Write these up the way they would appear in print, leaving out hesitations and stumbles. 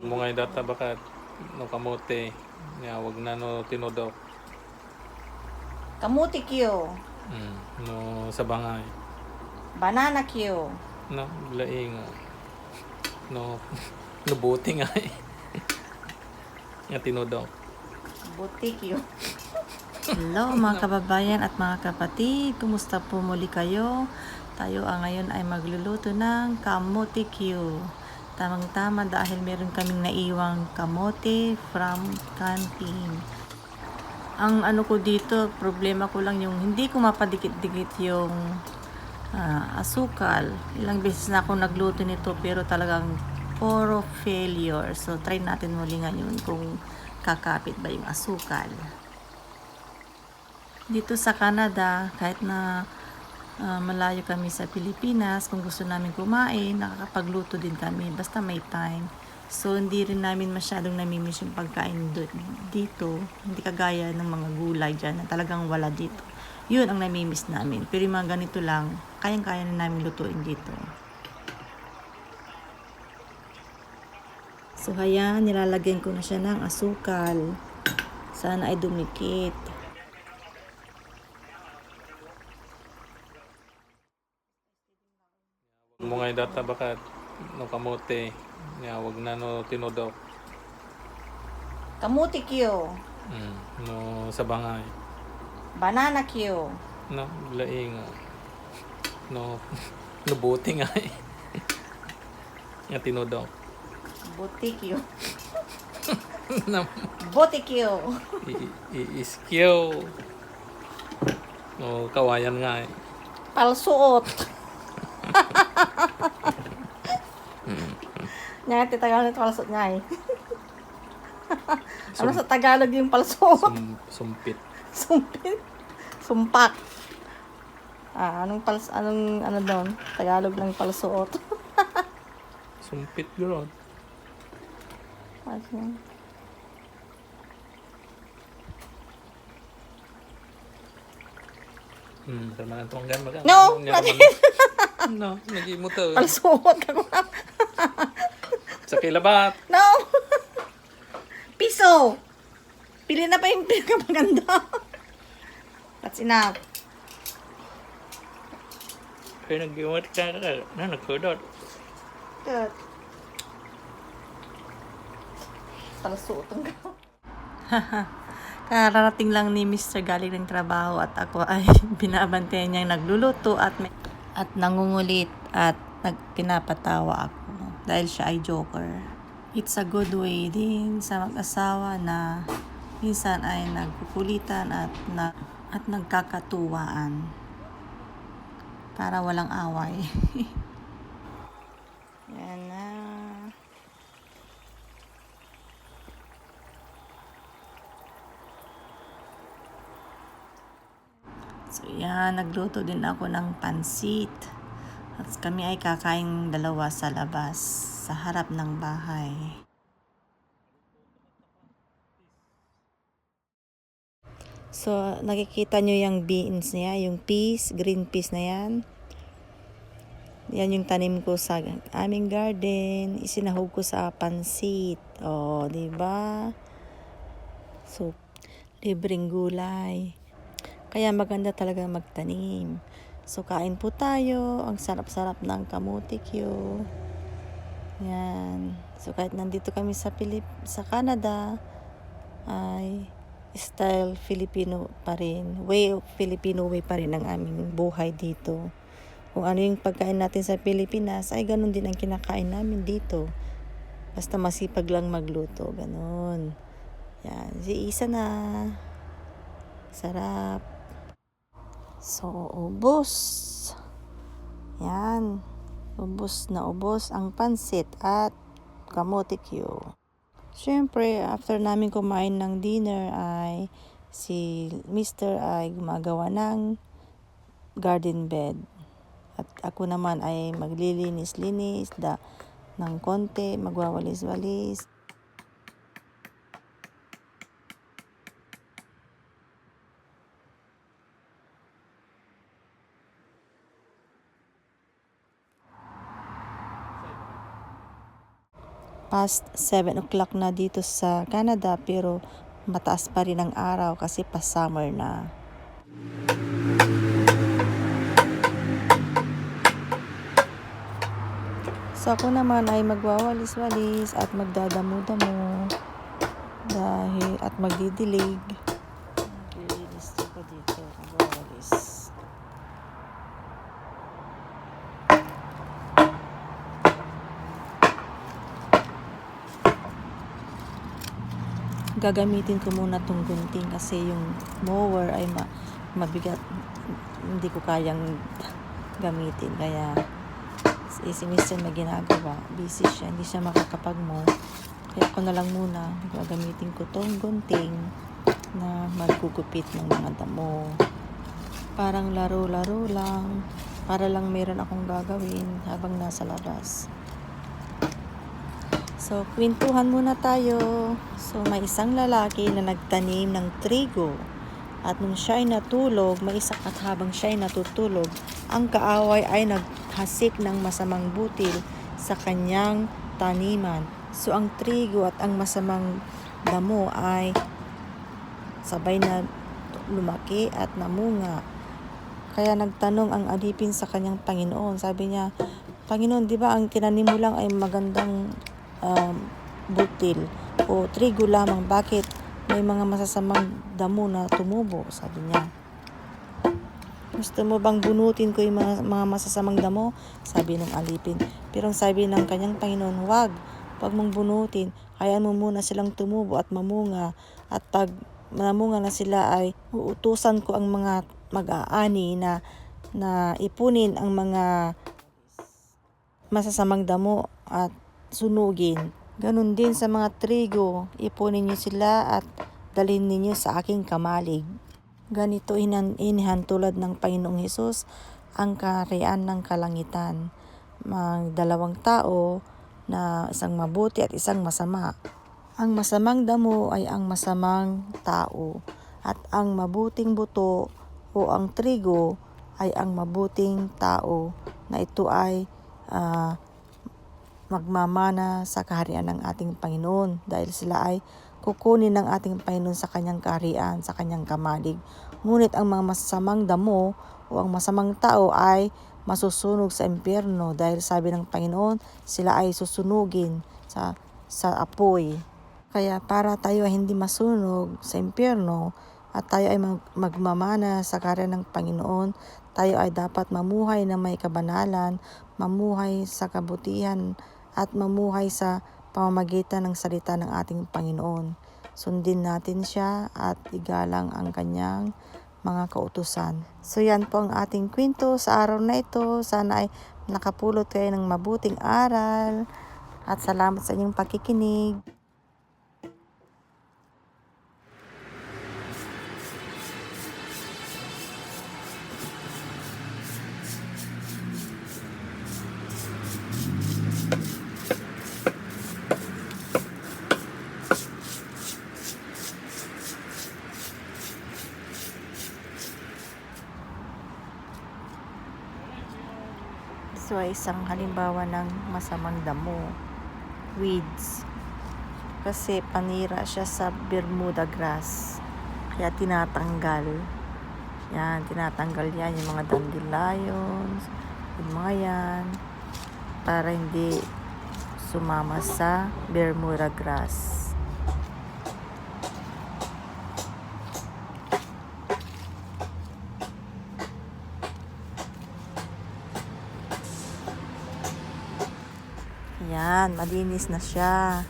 Mungay data bakat no kamote nya wag na no tinodok Kamuti kyo. no sa bangay Banana kyo. no laing no no buti nga nga tinodok. Buti kyo. Hello mga kababayan at mga kapatid, kumusta po muli kayo? Tayo ngayon ay magluluto ng kamote kyo. Tamang-tama dahil meron kaming naiwang kamote from canteen. Ang ano ko dito, problema ko lang yung hindi ko mapadikit-dikit yung asukal. Ilang beses na ako nagluto nito pero talagang puro failure. So try natin muli ngayon kung kakapit ba yung asukal. Dito sa Canada, kahit na malayo kami sa Pilipinas, kung gusto namin kumain, nakakapagluto din kami basta may time. So hindi rin namin masyadong namimiss yung pagkain dito, hindi kagaya ng mga gulay dyan na talagang wala dito. Yun ang namimiss namin. Pero yung mga ganito lang, kayang-kaya na namin lutuin dito. So kaya nilalagyan ko na siya ng asukal. Sana ay dumikit. Mungay data bakat no kamote nya wag na no tinodok Kamuti kyo. no sa bangay Banana kyo. no laing no no buti nga nga tinodok. Buti kyo. No Buti kyo. iskyo no kawayan nga Palsuot. Nga titagal nito palsuot nga eh. Ano sa Tagalog yung palsuot? Sumpit. Sumpit. Sumpak. Anong ano doon? Tagalog lang palsuot. Sumpit gano'n. Tama na itong gano'n. No! Natin! No, naging mo to. Palsuot ka ko na. Sa kilabat. No! Piso! Pili na pa yung pinakamaganda. That's enough. Kaya nag-iwat ka na nagkudot. Good. Palsuot ang gano'n. Kararating lang ni Mr. galing ng trabaho at ako ay binabantayan niyang nagluluto at nangungulit at pinapatawa ako dahil siya ay joker. It's a good way din sa mag-asawa na minsan ay nagkukulitan at nagkakatuwaan para walang away. Yan na. So yan, nagluto din ako ng pansit. At kami ay kakain dalawa sa labas, sa harap ng bahay. So, nakikita nyo yung beans niya, yung peas, green peas na yan. Yan yung tanim ko sa aming garden. Isinahog ko sa pansit. Oh, diba? So, libreng gulay. Kaya maganda talaga magtanim. So, kain po tayo. Ang sarap-sarap ng kamote kyo. Yan. So, kahit nandito kami sa Canada, ay style Filipino pa rin. Filipino way pa rin ang aming buhay dito. Kung ano yung pagkain natin sa Pilipinas, ay ganun din ang kinakain namin dito. Basta masipag lang magluto. Ganun. Yan. Si Isa na. Sarap. So, ubos. Yan. Ubos na ubos ang pansit at kamote kyo. Siyempre, after namin kumain ng dinner ay si Mr. ay gumagawa ng garden bed. At ako naman ay maglilinis-linis ng konti, magwawalis-walis. past 7 o'clock na dito sa Canada, pero mataas pa rin ang araw kasi pa summer na. So ako naman ay magwawalis-walis at magdadamo-damo at magdidilig. Maglilinis ko dito, magwawalis. Gagamitin ko muna tong gunting kasi yung mower ay mabigat, hindi ko kayang gamitin, kaya si Mr. na ginagawa, busy siya, hindi siya makakapag-mow, kaya ako na lang muna gagamitin ko tong gunting na magugupit ng mga damo. Parang laro-laro lang, para lang meron akong gagawin habang nasa labas. So, kwentuhan muna tayo. So, may isang lalaki na nagtanim ng trigo. At nung siya ay natulog, at habang siya ay natutulog, ang kaaway ay naghasik ng masamang butil sa kanyang taniman. So, ang trigo at ang masamang damo ay sabay na lumaki at namunga. Kaya nagtanong ang alipin sa kanyang Panginoon. Sabi niya, Panginoon, di ba ang tinanim mo lang ay magandang butil o trigo lamang, bakit may mga masasamang damo na tumubo? Sabi niya, gusto mo bang bunutin ko yung mga masasamang damo? Sabi ng alipin. Pero ang sabi ng kanyang Panginoon, wag mong bunutin, hayaan mo muna silang tumubo at mamunga, at pag namunga na sila ay uutusan ko ang mga mag-aani na ipunin ang mga masasamang damo at sunugin. Ganun din sa mga trigo, ipunin niyo sila at dalhin ninyo sa aking kamalig. Ganito inihantulad ng Panginoong Hesus ang kaharian ng kalangitan. Dalawang tao na isang mabuti at isang masama. Ang masamang damo ay ang masamang tao, at ang mabuting buto o ang trigo ay ang mabuting tao, na ito ay magmamana sa kaharian ng ating Panginoon, dahil sila ay kukunin ng ating Panginoon sa kanyang kaharian, sa kanyang kamalig. Ngunit ang mga masasamang damo o ang masamang tao ay masusunog sa impyerno, dahil sabi ng Panginoon, sila ay susunugin sa apoy. Kaya para tayo ay hindi masunog sa impyerno at tayo ay magmamana sa kaharian ng Panginoon, tayo ay dapat mamuhay na may kabanalan, mamuhay sa kabutihan, at mamuhay sa pamamagitan ng salita ng ating Panginoon. Sundin natin siya at igalang ang kanyang mga kautusan. So yan po ang ating kwento sa araw na ito. Sana ay nakapulot kayo ng mabuting aral, at salamat sa inyong pakikinig. So, isang halimbawa ng masamang damo, weeds. Kasi panira siya sa Bermuda grass. Kaya tinatanggal. Yan, tinatanggal yan yung mga dandelions, yung mga yan, para hindi sumama sa Bermuda grass. Yan, malinis na siya.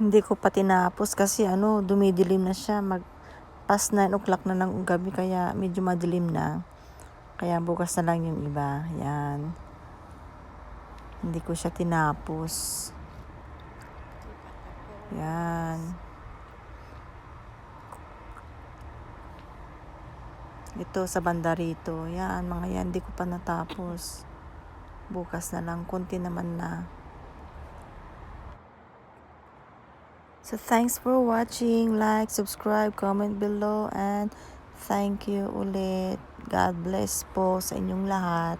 Hindi ko pa tinapos kasi dumidilim na siya. Past 9 o'clock na ng gabi kaya medyo madilim na. Kaya bukas na lang yung iba. Yan. Hindi ko siya tinapos. Yan. Ito sa banda rito. Yan, mga yan. Hindi ko pa natapos. Bukas na lang. Konti naman na. So, thanks for watching. Like, subscribe, comment below. And thank you ulit. God bless po sa inyong lahat.